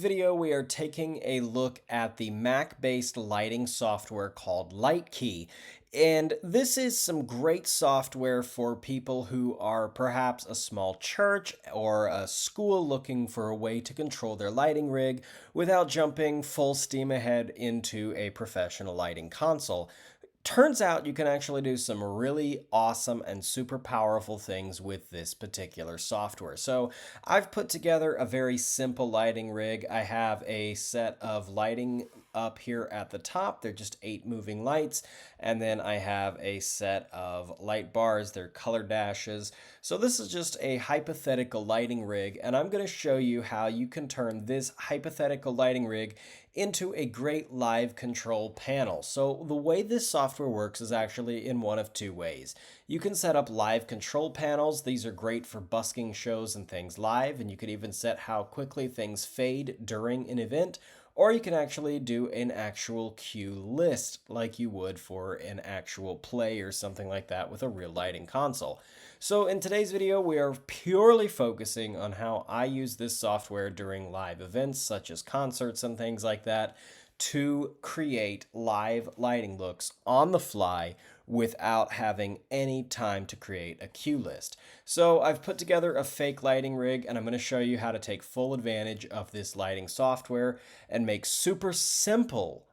video, we are taking a look at the Mac-based lighting software called LightKey. And this is some great software for people who are perhaps a small church or a school looking for a way to control their lighting rig without jumping full steam ahead into a professional lighting console. Turns out you can actually do some really awesome and super powerful things with this particular software. So I've put together a very simple lighting rig. I have a set of lighting up here at the top. They're just 8 moving lights. And then I have a set of light bars. They're color dashes. So this is just a hypothetical lighting rig. And I'm going to show you how you can turn this hypothetical lighting rig into a great live control panel. So the way this software works is actually in one of two ways. You can set up live control panels. These are great for busking shows and things live, and you could even set how quickly things fade during an event. Or you can actually do an actual cue list like you would for an actual play or something like that with a real lighting console. So in today's video, we are purely focusing on how I use this software during live events such as concerts and things like that to create live lighting looks on the fly without having any time to create a cue list. So I've put together a fake lighting rig, and I'm going to show you how to take full advantage of this lighting software and make super simple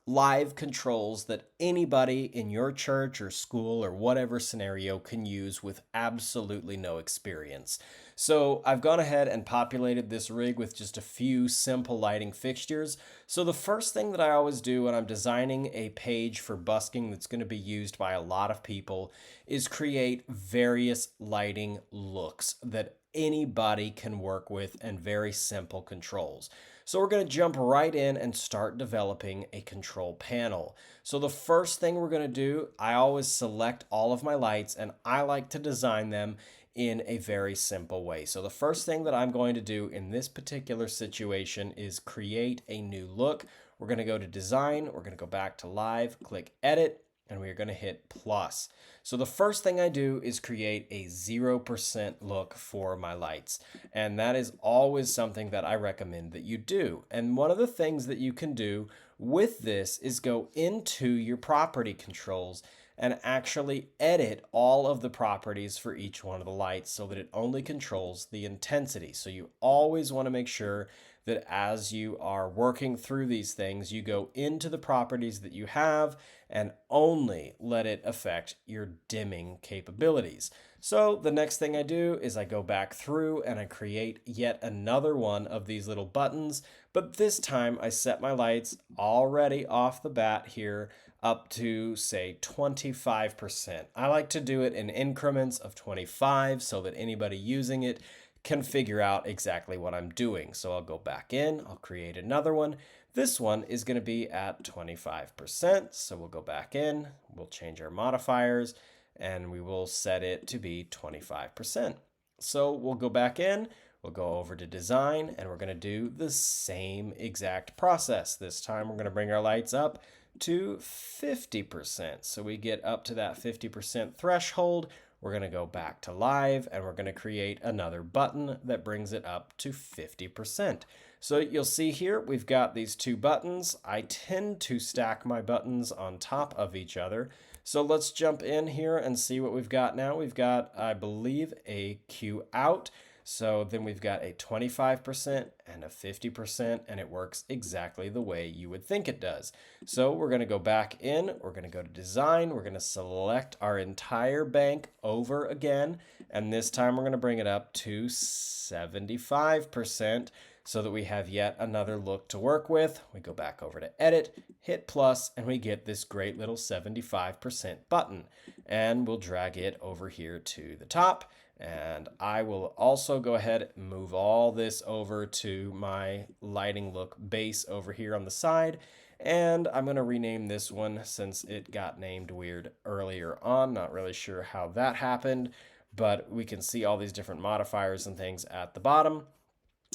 live controls that anybody in your church or school or whatever scenario can use with absolutely no experience. So I've gone ahead and populated this rig with just a few simple lighting fixtures. So the first thing that I always do when I'm designing a page for busking that's going to be used by a lot of people is create various lighting looks that anybody can work with and very simple controls. So we're going to jump right in and start developing a control panel. So the first thing we're going to do, I always select all of my lights and I like to design them in a very simple way. So the first thing that I'm going to do in this particular situation is create a new look. We're going to go to design, we're going to go back to live, click edit, and we're going to hit plus. So the first thing I do is create a 0% look for my lights. And that is always something that I recommend that you do. And one of the things that you can do with this is go into your property controls and actually edit all of the properties for each one of the lights so that it only controls the intensity. So you always want to make sure that as you are working through these things, you go into the properties that you have and only let it affect your dimming capabilities. So the next thing I do is I go back through and I create yet another one of these little buttons, but this time I set my lights already off the bat here up to say 25%. I like to do it in increments of 25 so that anybody using it can figure out exactly what I'm doing. So I'll go back in, I'll create another one. This one is going to be at 25%. So we'll go back in, we'll change our modifiers, and we will set it to be 25%. So we'll go back in, we'll go over to design, and we're going to do the same exact process. This time we're going to bring our lights up to 50%. So we get up to that 50% threshold. We're going to go back to live and we're going to create another button that brings it up to 50%. So you'll see here we've got these two buttons. I tend to stack my buttons on top of each other. So let's jump in here and see what we've got now. We've got, I believe, a cue out. So then we've got a 25% and a 50%, and it works exactly the way you would think it does. So we're going to go back in, we're going to go to design, we're going to select our entire bank over again, and this time we're going to bring it up to 75% so that we have yet another look to work with. We go back over to edit, hit plus, and we get this great little 75% button, and we'll drag it over here to the top. And I will also go ahead and move all this over to my lighting look base over here on the side. And I'm going to rename this one since it got named weird earlier on. Not really sure how that happened, but we can see all these different modifiers and things at the bottom.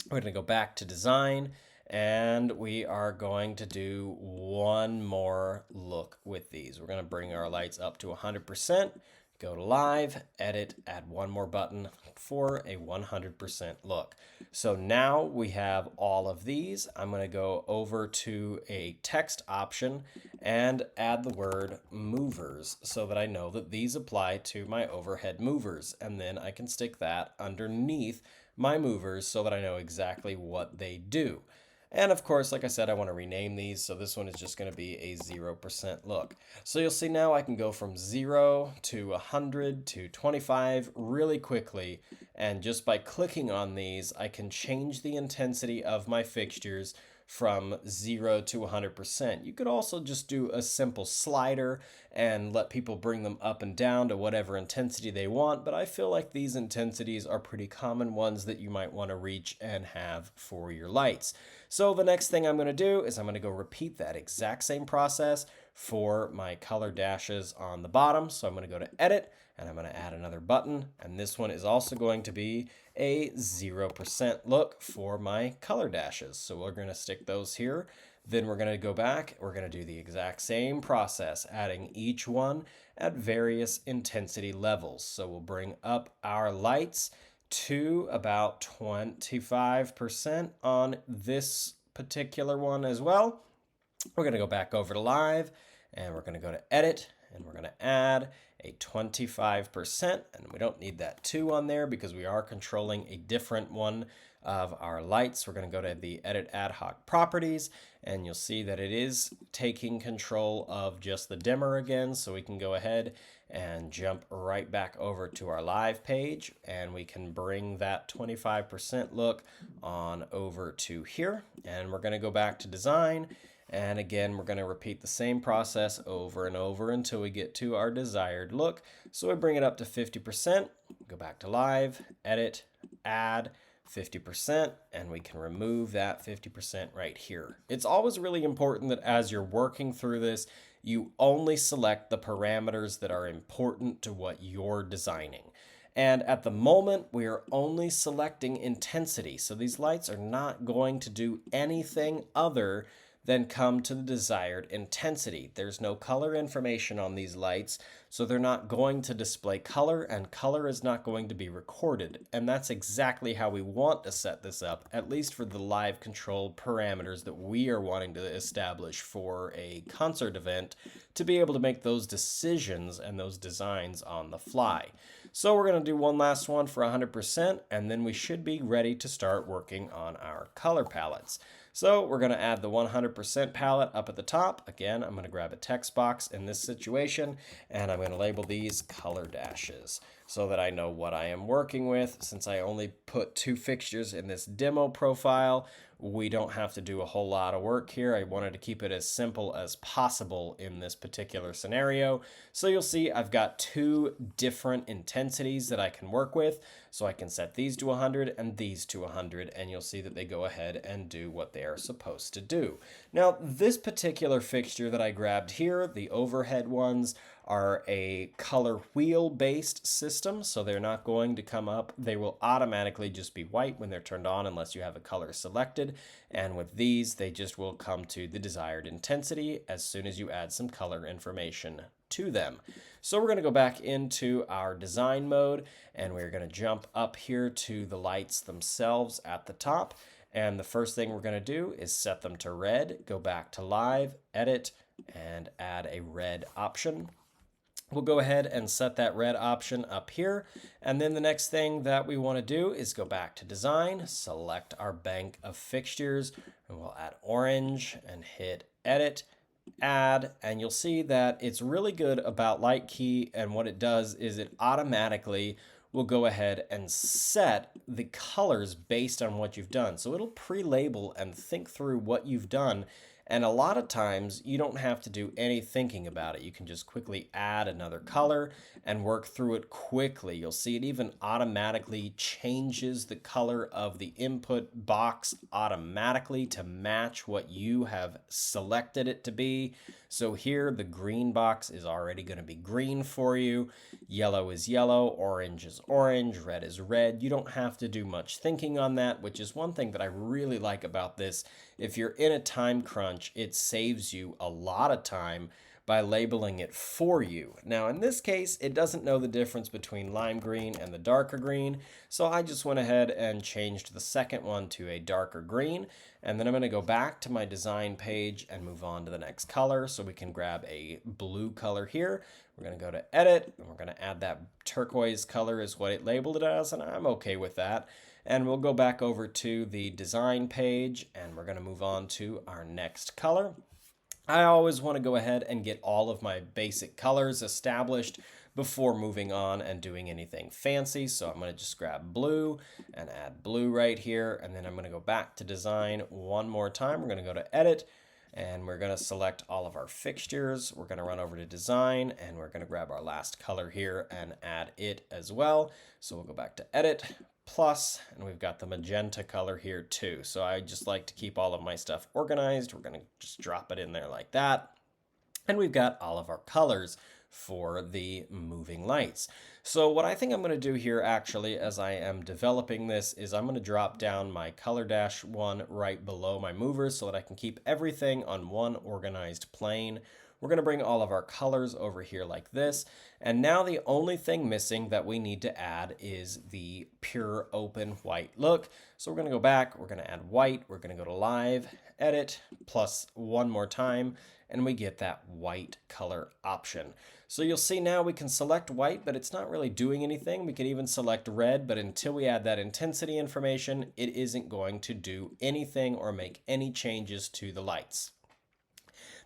We're going to go back to design and we are going to do one more look with these. We're going to bring our lights up to 100%. go to live, edit, add one more button for a 100% look. So now we have all of these. I'm going to go over to a text option and add the word movers so that I know that these apply to my overhead movers. And then I can stick that underneath my movers so that I know exactly what they do. And of course, like I said, I want to rename these. So this one is just going to be a 0% look. So you'll see now I can go from 0 to 100 to 25 really quickly. And just by clicking on these, I can change the intensity of my fixtures from 0 to 100%. You could also just do a simple slider and let people bring them up and down to whatever intensity they want, but I feel like these intensities are pretty common ones that you might want to reach and have for your lights. So the next thing I'm going to do is I'm going to go repeat that exact same process for my color dashes on the bottom. So I'm going to go to edit and I'm going to add another button, and this one is also going to be a 0% look for my color dashes. So we're going to stick those here. Then we're going to go back. We're going to do the exact same process, adding each one at various intensity levels. So we'll bring up our lights to about 25% on this particular one as well. We're going to go back over to live and we're going to go to edit and we're going to add a 25%, and we don't need that 2 on there because we are controlling a different one of our lights. We're going to go to the edit ad hoc properties, and you'll see that it is taking control of just the dimmer again, so we can go ahead and jump right back over to our live page, and we can bring that 25% look on over to here, and we're going to go back to design. And again, we're going to repeat the same process over and over until we get to our desired look. So we bring it up to 50%, go back to live, edit, add 50%, and we can remove that 50% right here. It's always really important that as you're working through this, you only select the parameters that are important to what you're designing. And at the moment, we are only selecting intensity. So these lights are not going to do anything other then come to the desired intensity. There's no color information on these lights, so they're not going to display color, and color is not going to be recorded. And that's exactly how we want to set this up, at least for the live controlled parameters that we are wanting to establish for a concert event, to be able to make those decisions and those designs on the fly. So we're going to do one last one for 100%, and then we should be ready to start working on our color palettes. So we're going to add the 100% palette up at the top. Again, I'm going to grab a text box in this situation, and I'm going to label these color dashes so that I know what I am working with. Since I only put 2 fixtures in this demo profile, we don't have to do a whole lot of work here. I wanted to keep it as simple as possible in this particular scenario. So you'll see I've got 2 different intensities that I can work with. So I can set these to 100 and these to 100, and you'll see that they go ahead and do what they are supposed to do. Now, this particular fixture that I grabbed here, the overhead ones, are a color wheel based system, so they're not going to come up. They will automatically just be white when they're turned on unless you have a color selected, and with these they just will come to the desired intensity as soon as you add some color information to them. So we're going to go back into our design mode, and we're going to jump up here to the lights themselves at the top, and the first thing we're going to do is set them to red, go back to live, edit, and add a red option. We'll go ahead and set that red option up here. And then the next thing that we want to do is go back to design, select our bank of fixtures, and we'll add orange and hit edit, add, and you'll see that it's really good about LightKey, and what it does is it automatically will go ahead and set the colors based on what you've done. So it'll pre-label and think through what you've done. And a lot of times you don't have to do any thinking about it. You can just quickly add another color and work through it quickly. You'll see it even automatically changes the color of the input box automatically to match what you have selected it to be. So here the green box is already going to be green for you. Yellow is yellow, orange is orange, red is red. You don't have to do much thinking on that, which is one thing that I really like about this. If you're in a time crunch, it saves you a lot of time by labeling it for you. Now, in this case, it doesn't know the difference between lime green and the darker green, so I just went ahead and changed the second one to a darker green. And then I'm going to go back to my design page and move on to the next color. So we can grab a blue color here. We're going to go to edit, and we're going to add that turquoise color is what it labeled it as, and I'm okay with that. And we'll go back over to the design page, and we're going to move on to our next color. I always want to go ahead and get all of my basic colors established before moving on and doing anything fancy. So I'm going to just grab blue and add blue right here. And then I'm going to go back to design one more time. We're going to go to edit, and we're going to select all of our fixtures. We're going to run over to design, and we're going to grab our last color here and add it as well. So we'll go back to edit, plus, and we've got the magenta color here too. So I just like to keep all of my stuff organized. We're going to just drop it in there like that. And we've got all of our colors for the moving lights. So what I think I'm going to do here actually as I am developing this is I'm going to drop down my color dash one right below my movers so that I can keep everything on one organized plane. We're going to bring all of our colors over here like this. And now the only thing missing that we need to add is the pure open white look. So we're going to go back, we're going to add white, we're going to go to live, edit, plus one more time, and we get that white color option. So you'll see now we can select white, but it's not really doing anything. We can even select red, but until we add that intensity information, it isn't going to do anything or make any changes to the lights.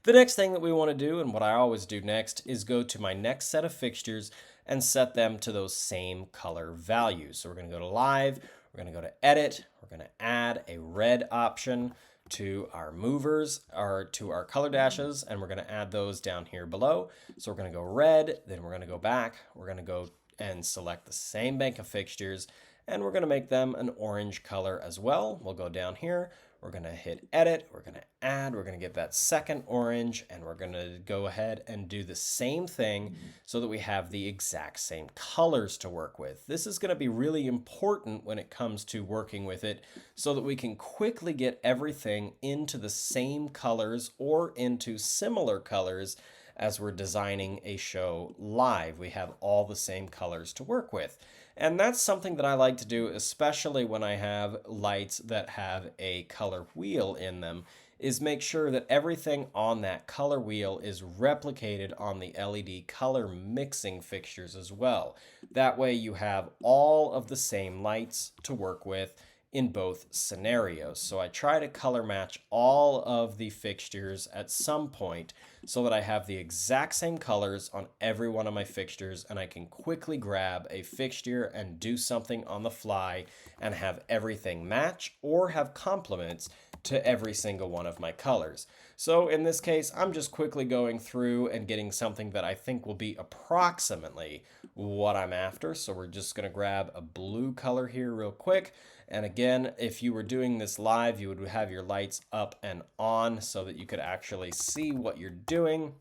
The next thing that we want to do, and what I always do next, is go to my next set of fixtures and set them to those same color values. So we're going to go to live, we're going to go to edit, we're going to add a red option to our movers, or to our color dashes, and we're going to add those down here below. So we're going to go red, then we're going to go back, we're going to go and select the same bank of fixtures, and we're going to make them an orange color as well. We'll go down here, we're going to hit edit, we're going to add, we're going to get that second orange, and we're going to go ahead and do the same thing so that we have the exact same colors to work with. This is going to be really important when it comes to working with it so that we can quickly get everything into the same colors or into similar colors as we're designing a show live. We have all the same colors to work with. And that's something that I like to do, especially when I have lights that have a color wheel in them, is make sure that everything on that color wheel is replicated on the LED color mixing fixtures as well. That way you have all of the same lights to work with in both scenarios. So I try to color match all of the fixtures at some point so that I have the exact same colors on every one of my fixtures, and I can quickly grab a fixture and do something on the fly and have everything match or have complements to every single one of my colors. So in this case, I'm just quickly going through and getting something that I think will be approximately what I'm after. So we're just going to grab a blue color here real quick. And again, if you were doing this live, you would have your lights up and on so that you could actually see what you're doing.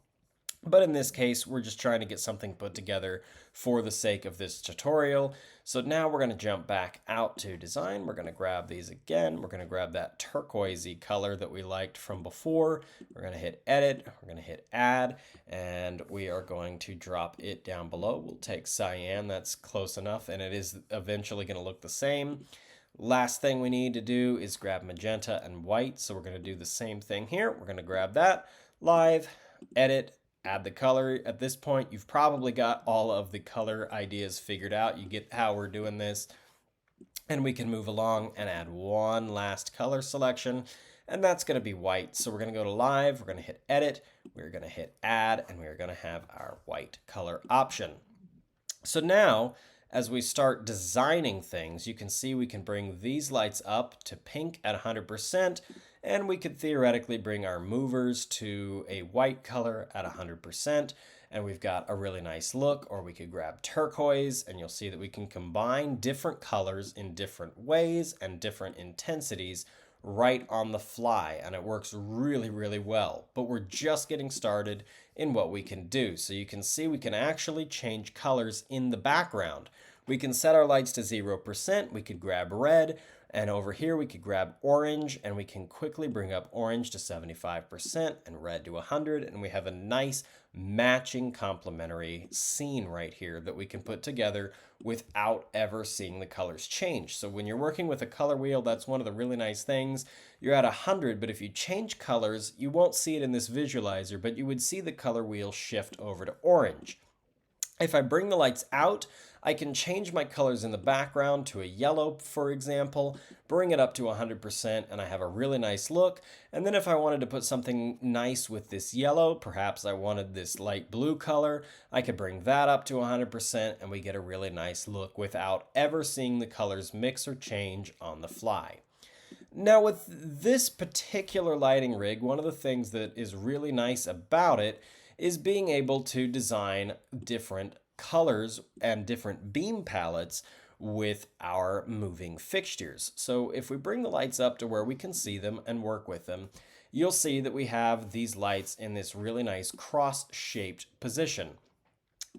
But in this case, we're just trying to get something put together for the sake of this tutorial. So now we're going to jump back out to design. We're going to grab these again. We're going to grab that turquoisey color that we liked from before. We're going to hit edit. We're going to hit add, and we are going to drop it down below. We'll take cyan. That's close enough, and it is eventually going to look the same. Last thing we need to do is grab magenta and white. So we're going to do the same thing here. We're going to grab that, live, edit, add the color. At this point, you've probably got all of the color ideas figured out. You get how we're doing this. And we can move along and add one last color selection, and that's going to be white. So we're going to go to live, we're going to hit edit, we're going to hit add, and we're going to have our white color option. So now, as we start designing things, you can see we can bring these lights up to pink at 100%, and we could theoretically bring our movers to a white color at 100%, and we've got a really nice look. Or we could grab turquoise, and you'll see that we can combine different colors in different ways and different intensities right on the fly, and it works really, really well. But we're just getting started in what we can do. So you can see we can actually change colors in the background. We can set our lights to 0%, we could grab red, And over here, we could grab orange and we can quickly bring up orange to 75% and red to 100. And we have a nice matching complementary scene right here that we can put together without ever seeing the colors change. So when you're working with a color wheel, that's one of the really nice things. You're at 100, but if you change colors, you won't see it in this visualizer, but you would see the color wheel shift over to orange. If I bring the lights out, I can change my colors in the background to a yellow, for example, bring it up to 100%, and I have a really nice look. And then if I wanted to put something nice with this yellow, perhaps I wanted this light blue color, I could bring that up to 100%, and we get a really nice look without ever seeing the colors mix or change on the fly. Now, with this particular lighting rig, one of the things that is really nice about it is being able to design different colors and different beam palettes with our moving fixtures. So if we bring the lights up to where we can see them and work with them, you'll see that we have these lights in this really nice cross-shaped position.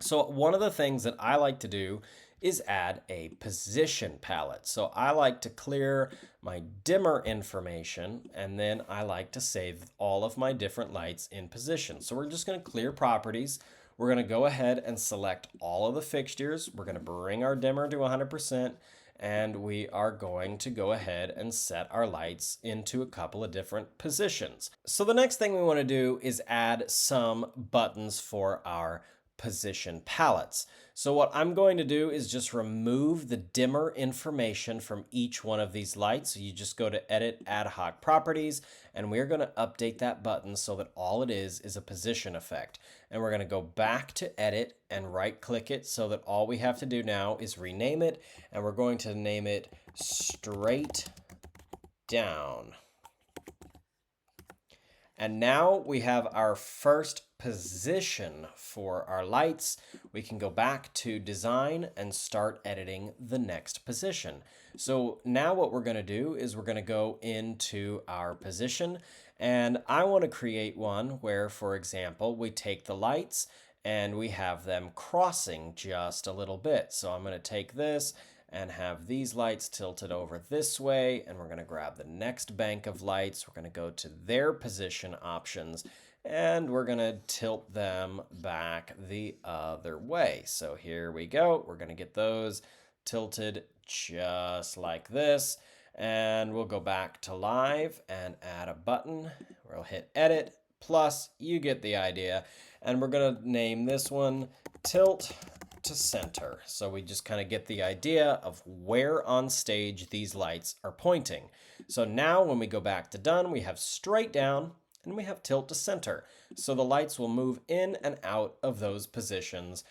So one of the things that I like to do is add a position palette. So I like to clear my dimmer information, and then I like to save all of my different lights in position. So we're just going to clear properties. We're going to go ahead and select all of the fixtures. We're going to bring our dimmer to 100%, and we are going to go ahead and set our lights into a couple of different positions. So the next thing we want to do is add some buttons for our position palettes. So what I'm going to do is just remove the dimmer information from each one of these lights. So you just go to Edit, Ad Hoc Properties, and we're going to update that button so that all it is a position effect. And we're going to go back to Edit and right-click it so that all we have to do now is rename it, and we're going to name it Straight Down. And now we have our first position for our lights. We can go back to design and start editing the next position. So now what we're going to do is we're going to go into our position, and I want to create one where, for example, we take the lights and we have them crossing just a little bit. So I'm going to take this and have these lights tilted over this way, and we're going to grab the next bank of lights. We're going to go to their position options, and we're going to tilt them back the other way. So here we go. We're going to get those tilted just like this, and we'll go back to live and add a button. We'll hit edit, plus you get the idea, and we're going to name this one Tilt to Center. So we just kind of get the idea of where on stage these lights are pointing. So now when we go back to done, we have straight down and we have tilt to center. So the lights will move in and out of those positions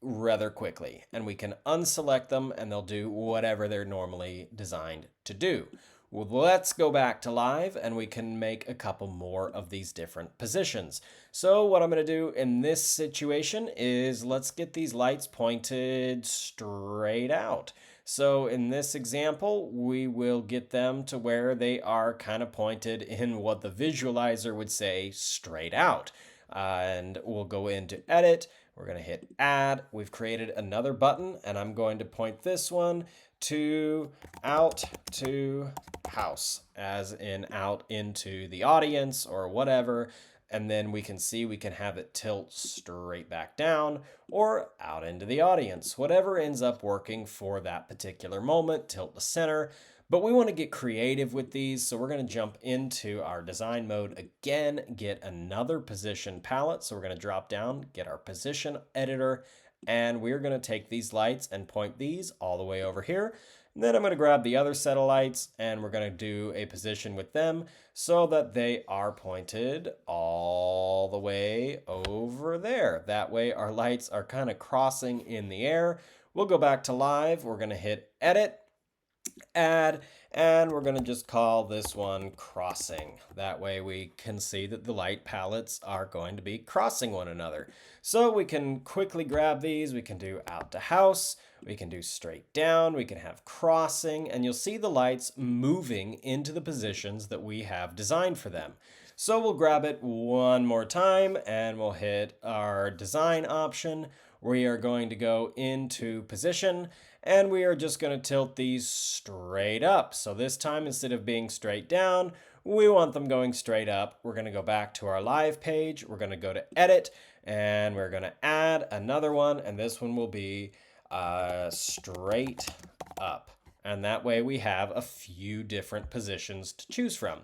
rather quickly, and we can unselect them and they'll do whatever they're normally designed to do. Well, let's go back to live and we can make a couple more of these different positions. So what I'm going to do in this situation is let's get these lights pointed straight out. So in this example, we will get them to where they are kind of pointed in what the visualizer would say straight out. And we'll go into edit. We're going to hit add. We've created another button, and I'm going to point this one to out to house, as in out into the audience or whatever. And then we can see we can have it tilt straight back down or out into the audience, whatever ends up working for that particular moment, tilt to center. But we want to get creative with these, so we're going to jump into our design mode again, get another position palette. So we're going to drop down, get our position editor, and we're going to take these lights and point these all the way over here. And then I'm going to grab the other set of lights and we're going to do a position with them so that they are pointed all the way over there. That way our lights are kind of crossing in the air. We'll go back to live. We're going to hit edit, add, and we're going to just call this one crossing. That way we can see that the light palettes are going to be crossing one another. So we can quickly grab these. We can do out to house. We can do straight down. We can have crossing, and you'll see the lights moving into the positions that we have designed for them. So we'll grab it one more time and we'll hit our design option. We are going to go into position, And we are just going to tilt these straight up. So this time, instead of being straight down, we want them going straight up. We're going to go back to our live page. We're going to go to edit, and we're going to add another one. And this one will be straight up. And that way we have a few different positions to choose from.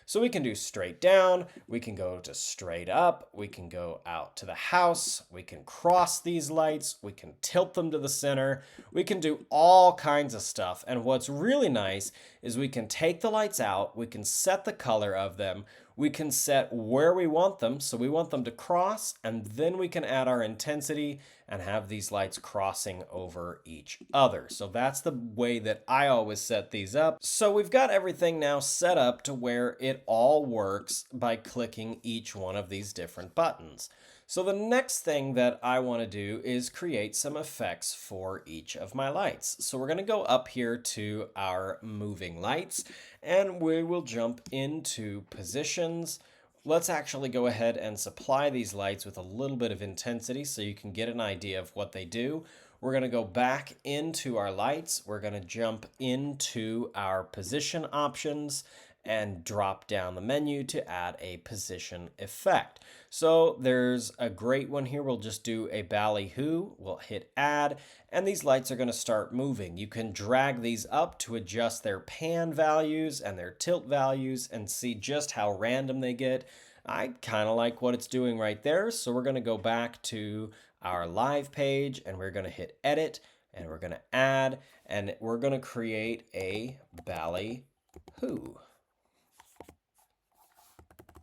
So we can do straight down, we can go to straight up, we can go out to the house, we can cross these lights, we can tilt them to the center, we can do all kinds of stuff. And what's really nice is we can take the lights out, we can set the color of them, we can set where we want them. So we want them to cross, and then we can add our intensity and have these lights crossing over each other. So that's the way that I always set these up. So we've got everything now set up to where it all works by clicking each one of these different buttons. So the next thing that I want to do is create some effects for each of my lights. So we're going to go up here to our moving lights, and we will jump into positions. Let's actually go ahead and supply these lights with a little bit of intensity so you can get an idea of what they do. We're going to go back into our lights. We're going to jump into our position options and drop down the menu to add a position effect. So there's a great one here. We'll just do a ballyhoo. We'll hit add, and these lights are going to start moving. You can drag these up to adjust their pan values and their tilt values and see just how random they get. I kind of like what it's doing right there. So we're going to go back to our live page, and we're going to hit edit, and we're going to add, and we're going to create a ballyhoo.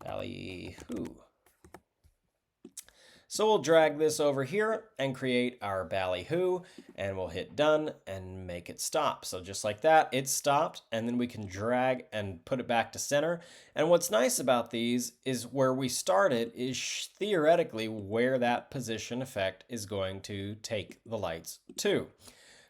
Ballyhoo. So we'll drag this over here and create our ballyhoo, and we'll hit done and make it stop. So just like that, it stopped, and then we can drag and put it back to center. And what's nice about these is where we started is theoretically where that position effect is going to take the lights to.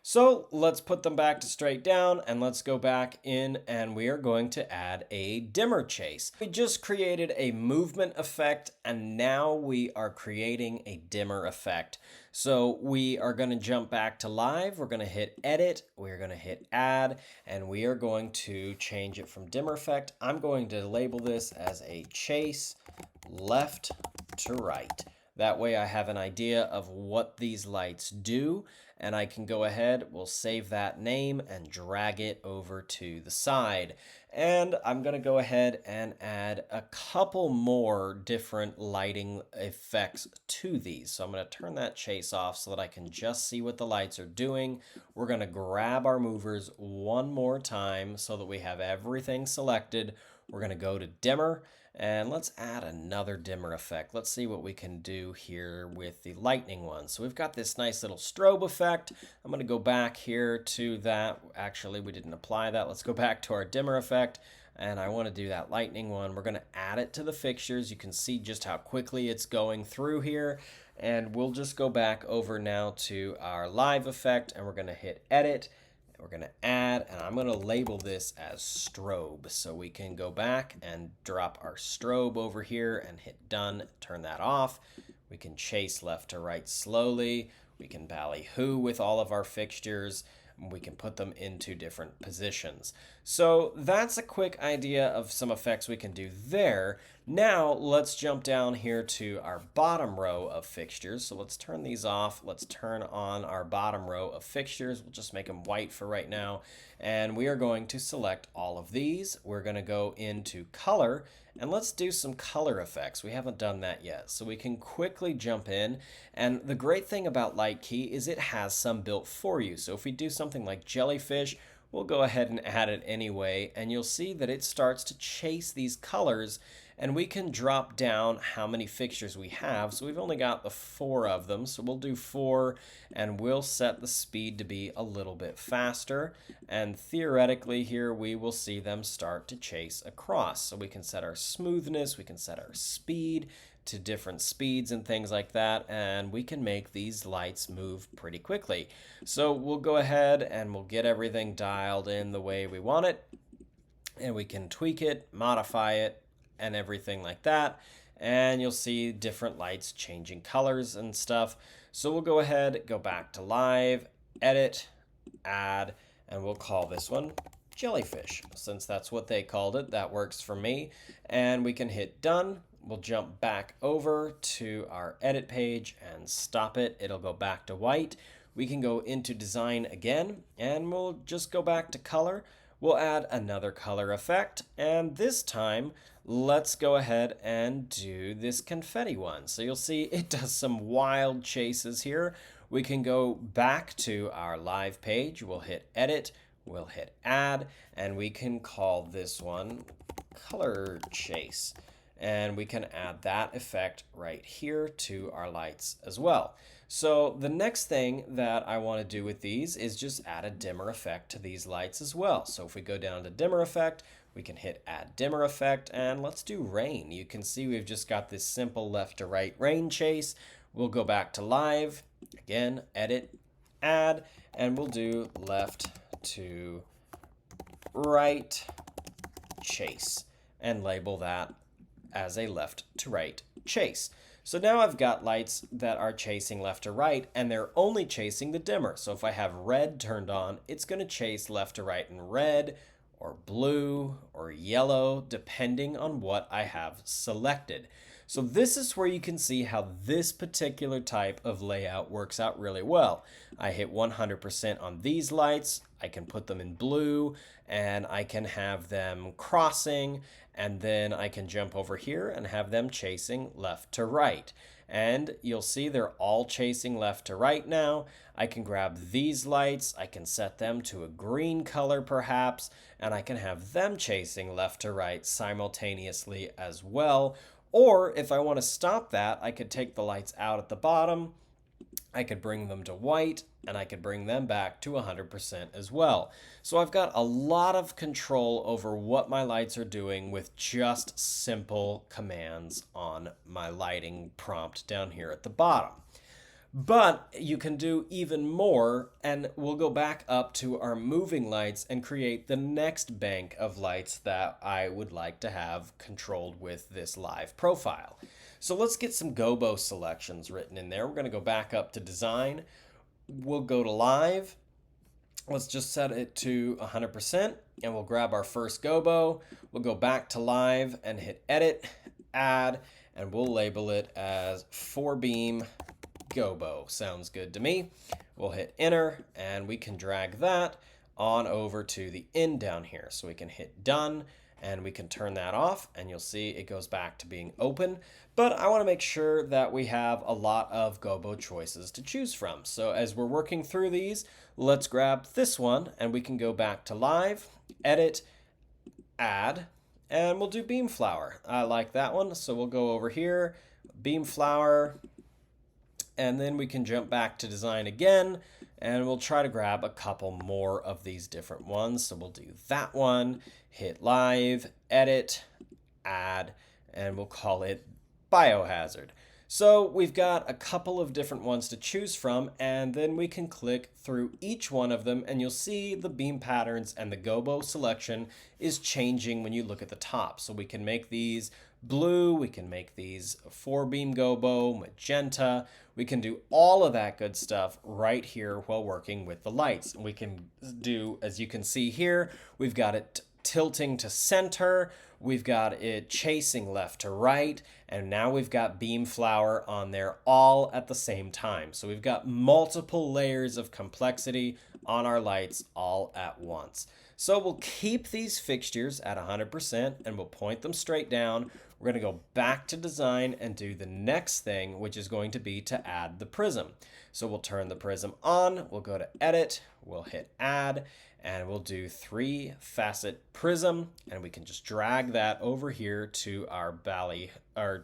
So let's put them back to straight down, and let's go back in, and we are going to add a dimmer chase. We just created a movement effect, and now we are creating a dimmer effect. So we are going to jump back to live. We're going to hit edit. We're going to hit add, and we are going to change it from dimmer effect. I'm going to label this as a chase left to right. That way I have an idea of what these lights do, and I can go ahead, we'll save that name and drag it over to the side. And I'm going to go ahead and add a couple more different lighting effects to these. So I'm going to turn that chase off so that I can just see what the lights are doing. We're going to grab our movers one more time so that we have everything selected. We're going to go to dimmer, and let's add another dimmer effect. Let's see what we can do here with the lightning one. So we've got this nice little strobe effect. I'm going to go back here to that. Actually, we didn't apply that. Let's go back to our dimmer effect, and I want to do that lightning one. We're going to add it to the fixtures. You can see just how quickly it's going through here. And we'll just go back over now to our live effect, and we're going to hit edit. We're going to add, and I'm going to label this as strobe. So we can go back and drop our strobe over here and hit done, turn that off. We can chase left to right slowly. We can ballyhoo with all of our fixtures. We can put them into different positions. So that's a quick idea of some effects we can do there. Now let's jump down here to our bottom row of fixtures. So let's turn these off. Let's turn on our bottom row of fixtures. We'll just make them white for right now. And we are going to select all of these. We're going to go into color, and let's do some color effects. We haven't done that yet. So we can quickly jump in. And the great thing about LightKey is it has some built for you. So if we do something like jellyfish, we'll go ahead and add it anyway. And you'll see that it starts to chase these colors, and we can drop down how many fixtures we have. So we've only got the 4 of them. So we'll do 4, and we'll set the speed to be a little bit faster. And theoretically here, we will see them start to chase across. So we can set our smoothness, we can set our speed to different speeds and things like that, and we can make these lights move pretty quickly. So we'll go ahead and we'll get everything dialed in the way we want it, and we can tweak it, modify it, and everything like that. And you'll see different lights changing colors and stuff. So we'll go ahead, go back to live, edit, add, and we'll call this one jellyfish, since that's what they called it. That works for me. And we can hit done. We'll jump back over to our edit page and stop it. It'll go back to white. We can go into design again, and we'll just go back to color. We'll add another color effect, and this time let's go ahead and do this confetti one. So you'll see it does some wild chases here. We can go back to our live page. We'll hit edit, we'll hit add, and we can call this one color chase. And we can add that effect right here to our lights as well. So the next thing that I want to do with these is just add a dimmer effect to these lights as well. So if we go down to dimmer effect, we can hit add dimmer effect, and let's do rain. You can see we've just got this simple left to right rain chase. We'll go back to live, again, edit, add, and we'll do left to right chase and label that as a left to right chase. So now I've got lights that are chasing left to right, and they're only chasing the dimmer. So if I have red turned on, it's going to chase left to right in red or blue or yellow, depending on what I have selected. So this is where you can see how this particular type of layout works out really well. I hit 100% on these lights. I can put them in blue, and I can have them crossing, and then I can jump over here and have them chasing left to right. And you'll see they're all chasing left to right now. I can grab these lights, I can set them to a green color perhaps, and I can have them chasing left to right simultaneously as well. Or if I want to stop that, I could take the lights out at the bottom, I could bring them to white, and I could bring them back to 100% as well. So I've got a lot of control over what my lights are doing with just simple commands on my lighting prompt down here at the bottom. But you can do even more, and we'll go back up to our moving lights and create the next bank of lights that I would like to have controlled with this live profile. So let's get some gobo selections written in there. We're going to go back up to design. We'll go to live. Let's just set it to 100%, and we'll grab our first gobo. We'll go back to live and hit edit, add, and we'll label it as 4-beam gobo. Sounds good to me. We'll hit enter, and we can drag that on over to the end down here. So we can hit done, and we can turn that off, and you'll see it goes back to being open. But I want to make sure that we have a lot of gobo choices to choose from. So as we're working through these, let's grab this one, and we can go back to live, edit, add, and we'll do beam flower. I like that one, so we'll go over here, beam flower, and then we can jump back to design again, and we'll try to grab a couple more of these different ones. So we'll do that one, hit live, edit, add, and we'll call it biohazard. So we've got a couple of different ones to choose from, and then we can click through each one of them, and you'll see the beam patterns and the gobo selection is changing when you look at the top. So we can make these blue, we can make these 4-beam gobo, magenta. We can do all of that good stuff right here while working with the lights. And we can do, as you can see here, we've got it tilting to center, we've got it chasing left to right, and now we've got beam flower on there all at the same time. So we've got multiple layers of complexity on our lights all at once. So we'll keep these fixtures at 100% and we'll point them straight down. We're going to go back to design and do the next thing, which is going to be to add the prism. So we'll turn the prism on, we'll go to edit, we'll hit add, and we'll do 3-facet prism, and we can just drag that over here to our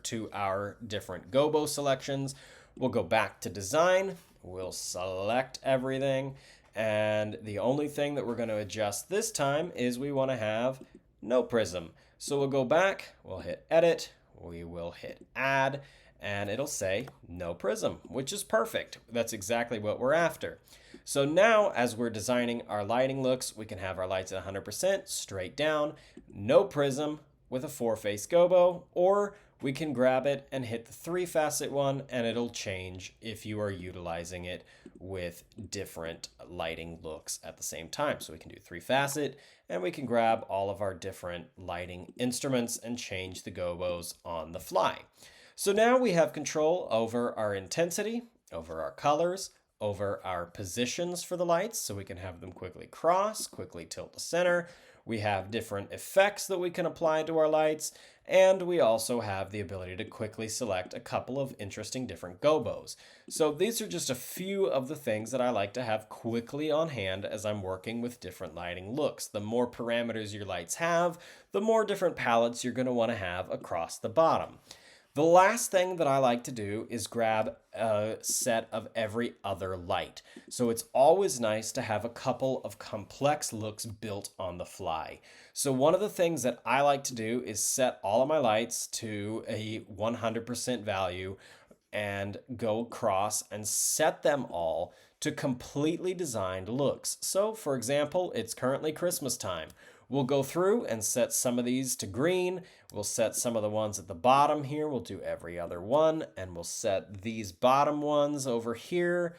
to our different gobo selections. We'll go back to design, we'll select everything, and the only thing that we're going to adjust this time is we want to have no prism. So we'll go back, we'll hit edit, we will hit add, and it'll say no prism, which is perfect. That's exactly what we're after. So now as we're designing our lighting looks, we can have our lights at 100% straight down, no prism with a 4-face gobo, or we can grab it and hit the 3-facet one, and it'll change if you are utilizing it with different lighting looks at the same time. So we can do 3-facet, and we can grab all of our different lighting instruments and change the gobos on the fly. So now we have control over our intensity, over our colors, over our positions for the lights, so we can have them quickly cross, quickly tilt to center. We have different effects that we can apply to our lights, and we also have the ability to quickly select a couple of interesting different gobos. So these are just a few of the things that I like to have quickly on hand as I'm working with different lighting looks. The more parameters your lights have, the more different palettes you're going to want to have across the bottom. The last thing that I like to do is grab a set of every other light. So it's always nice to have a couple of complex looks built on the fly. So one of the things that I like to do is set all of my lights to a 100% value and go across and set them all to completely designed looks. So for example, it's currently Christmas time. We'll go through and set some of these to green. We'll set some of the ones at the bottom here. We'll do every other one, and we'll set these bottom ones over here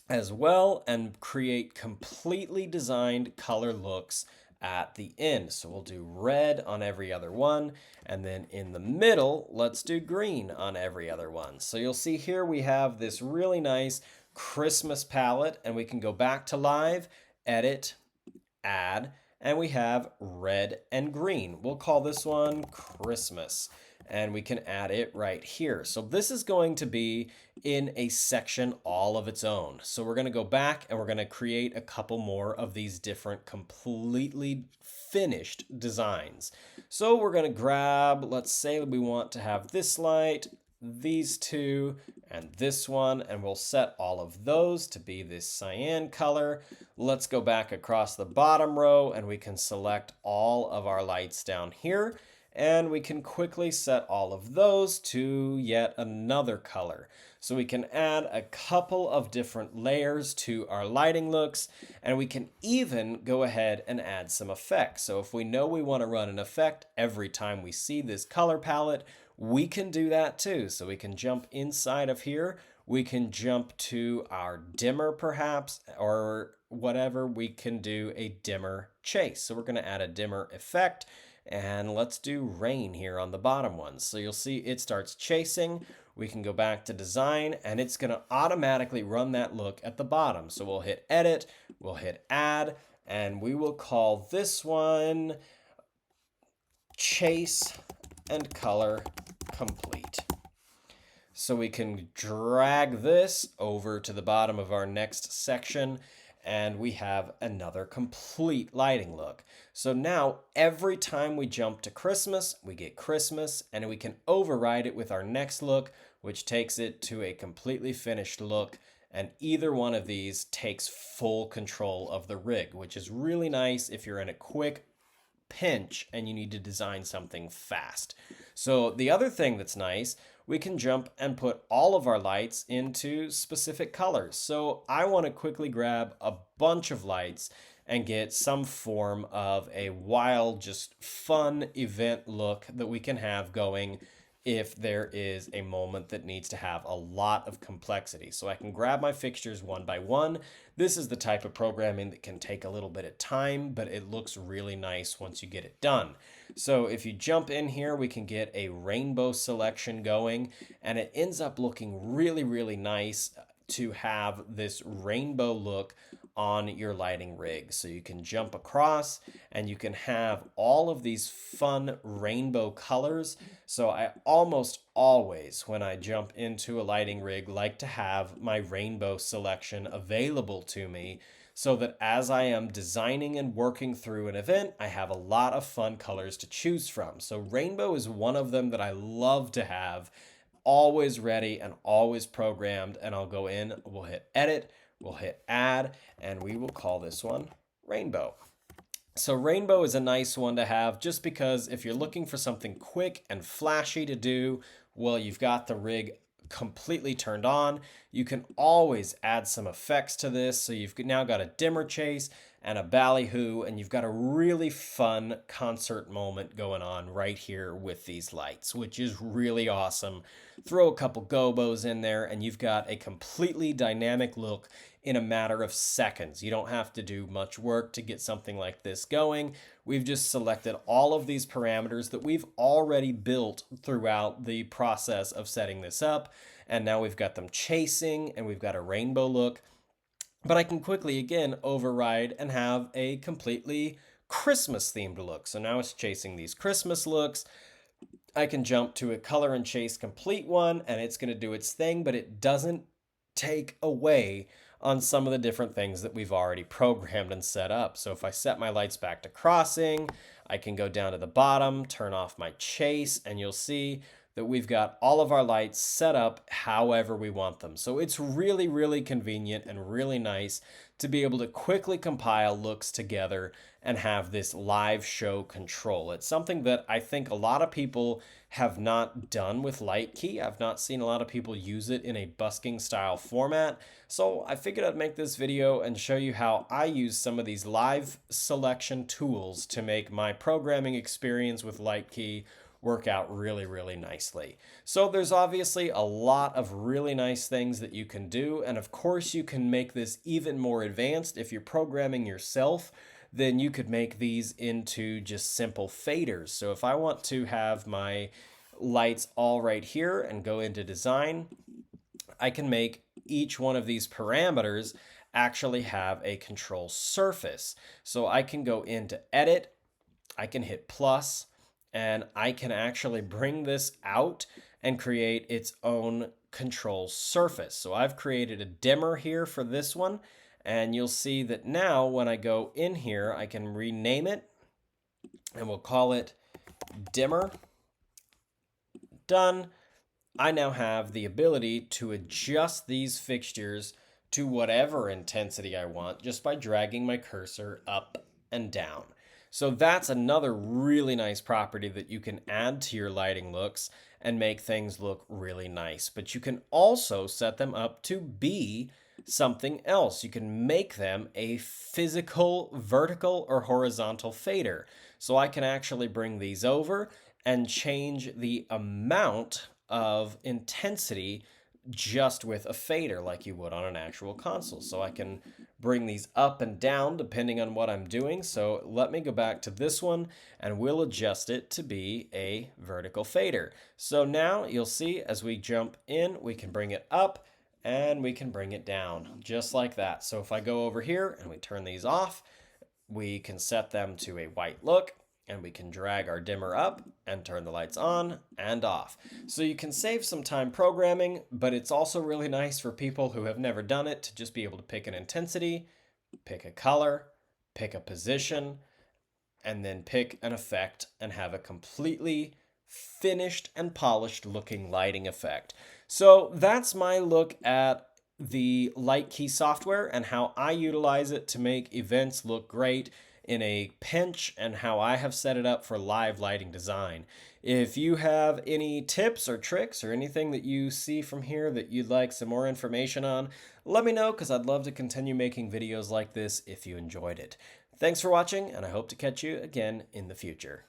as well and create completely designed color looks at the end. So we'll do red on every other one, and then in the middle, let's do green on every other one. So you'll see here we have this really nice Christmas palette, and we can go back to live, edit, add, and we have red and green. We'll call this one Christmas, and we can add it right here. So this is going to be in a section all of its own. So we're going to go back and we're going to create a couple more of these different completely finished designs. So we're going to grab, let's say we want to have this light, these two, and this one, and we'll set all of those to be this cyan color. Let's go back across the bottom row and we can select all of our lights down here, and we can quickly set all of those to yet another color. So we can add a couple of different layers to our lighting looks, and we can even go ahead and add some effects. So if we know we want to run an effect every time we see this color palette, we can do that too. So we can jump inside of here. We can jump to our dimmer perhaps, or whatever. We can do a dimmer chase. So we're going to add a dimmer effect, and let's do rain here on the bottom one. So you'll see it starts chasing. We can go back to design, and it's going to automatically run that look at the bottom. So we'll hit edit, we'll hit add, and we will call this one chase and color complete. So we can drag this over to the bottom of our next section, and we have another complete lighting look. So now every time we jump to Christmas, we get Christmas, and we can override it with our next look, which takes it to a completely finished look. And either one of these takes full control of the rig, which is really nice if you're in a quick pinch and you need to design something fast. So the other thing that's nice, we can jump and put all of our lights into specific colors. So I want to quickly grab a bunch of lights and get some form of a wild, just fun event look that we can have going if there is a moment that needs to have a lot of complexity. So I can grab my fixtures one by one. This is the type of programming that can take a little bit of time, but it looks really nice once you get it done. So if you jump in here, we can get a rainbow selection going, and it ends up looking really, really nice to have this rainbow look on your lighting rig. So you can jump across and you can have all of these fun rainbow colors. So I almost always, when I jump into a lighting rig, like to have my rainbow selection available to me, so that as I am designing and working through an event, I have a lot of fun colors to choose from. So rainbow is one of them that I love to have always ready and always programmed. And I'll go in, we'll hit edit, we'll hit add, and we will call this one rainbow. So rainbow is a nice one to have just because if you're looking for something quick and flashy to do, well, you've got the rig completely turned on. You can always add some effects to this. So you've now got a dimmer chase, and a ballyhoo, and you've got a really fun concert moment going on right here with these lights, which is really awesome. Throw a couple gobos in there, and you've got a completely dynamic look in a matter of seconds. You don't have to do much work to get something like this going. We've just selected all of these parameters that we've already built throughout the process of setting this up, and now we've got them chasing, and we've got a rainbow look. But I can quickly again override and have a completely Christmas themed look. So now it's chasing these Christmas looks. I can jump to a color and chase complete one, and it's going to do its thing, but it doesn't take away on some of the different things that we've already programmed and set up. So if I set my lights back to crossing, I can go down to the bottom, turn off my chase, and you'll see that we've got all of our lights set up however we want them. So it's really, really convenient and really nice to be able to quickly compile looks together and have this live show control. It's something that I think a lot of people have not done with LightKey. I've not seen a lot of people use it in a busking style format. So I figured I'd make this video and show you how I use some of these live selection tools to make my programming experience with LightKey work out really, really nicely. So there's obviously a lot of really nice things that you can do. And of course, you can make this even more advanced. If you're programming yourself, then you could make these into just simple faders. So if I want to have my lights all right here and go into design, I can make each one of these parameters actually have a control surface. So I can go into edit, I can hit plus, and I can actually bring this out and create its own control surface. So I've created a dimmer here for this one, and you'll see that now when I go in here, I can rename it, and we'll call it dimmer. Done. I now have the ability to adjust these fixtures to whatever intensity I want just by dragging my cursor up and down. So that's another really nice property that you can add to your lighting looks and make things look really nice. But you can also set them up to be something else. You can make them a physical vertical or horizontal fader. So I can actually bring these over and change the amount of intensity just with a fader like you would on an actual console. So I can bring these up and down depending on what I'm doing. So let me go back to this one and we'll adjust it to be a vertical fader. So now you'll see as we jump in, we can bring it up and we can bring it down just like that. So if I go over here and we turn these off, we can set them to a white look, and we can drag our dimmer up and turn the lights on and off. So you can save some time programming, but it's also really nice for people who have never done it to just be able to pick an intensity, pick a color, pick a position, and then pick an effect and have a completely finished and polished looking lighting effect. So that's my look at the LightKey software and how I utilize it to make events look great in a pinch and how I have set it up for live lighting design. If you have any tips or tricks or anything that you see from here that you'd like some more information on, let me know because I'd love to continue making videos like this if you enjoyed it. Thanks for watching, and I hope to catch you again in the future.